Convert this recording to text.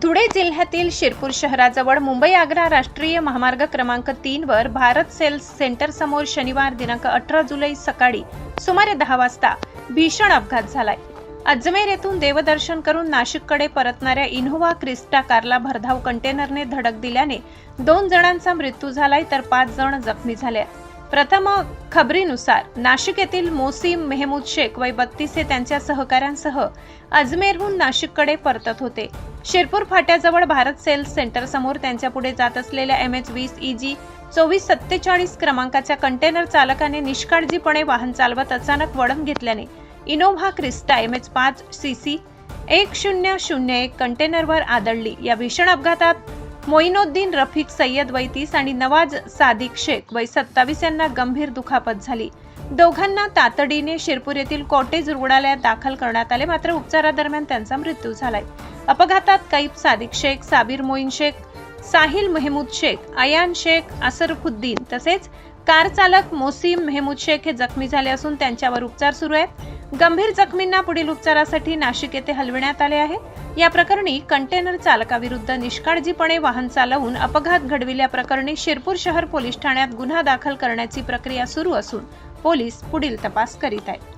धुळे जिल्ह्यातील शिरपूर शहराजवळ मुंबई-आग्रा राष्ट्रीय महामार्ग क्रमांक 3 वर भारत सेल्स सेंटर समोर शनिवार दिनांक 18 जुलै सकाळी सुमारे 10 वाजता भीषण अपघात झालाय। अजमेर येथून देवदर्शन करून नाशिककडे परतणाऱ्या इनोव्हा क्रिस्टा कारला भरधाव कंटेनरने धडक दिल्याने 2 जणांचा मृत्यू झालाय तर 5 जण जखमी झाले। प्रथम खबरीनुसार नाशिक येथील मोसीम मेहमूद शेख वय 32 हे त्यांच्या सहकाऱ्यांसह अजमेरहून नाशिककडे परतत होते। शिरपूर फाट्याजवळ भारत सेल्स सेंटर समोर त्यांच्या पुढे जात असलेल्या MH20 EG 2447 क्रमांकाच्या कंटेनर चालकाने निष्काळजीपणे वाहन चालवत अचानक वळण घेतल्याने इनोव्हा क्रिस्टा MH5 CC 1001 कंटेनरवर आदळली। या भीषण अपघातात मोइनुद्दीन रफिक सय्यद वय 30 आणि नवाज सादिक शेख वय 27 यांना गंभीर दुखापत झाली। दोघांना तातडीने शिरपूर येथील कॉटेज रुग्णालयात दाखल करण्यात आले, मात्र उपचारादरम्यान त्यांचा मृत्यू झालाय। अपघातात कैफ सादिक शेख, साबिर मोईन शेख, साहिल मेहमूद शेख, अयान शेख, असरफुद्दीन तसेच कार चालक मोसीम मेहमूद शेख हे जखमी झाले असून त्यांच्यावर उपचार सुरू आहेत। गंभीर जखमींना पुढील उपचारासाठी नाशिक येथे हलविण्यात आले आहे। या प्रकरणी कंटेनर चालकाविरुद्ध निष्काळजीपणे वाहन चालवून अपघात घडविल्याप्रकरणी शिरपूर शहर पोलीस ठाण्यात गुन्हा दाखल करण्याची प्रक्रिया सुरू असून पोलीस पुढील तपास करीत आहेत।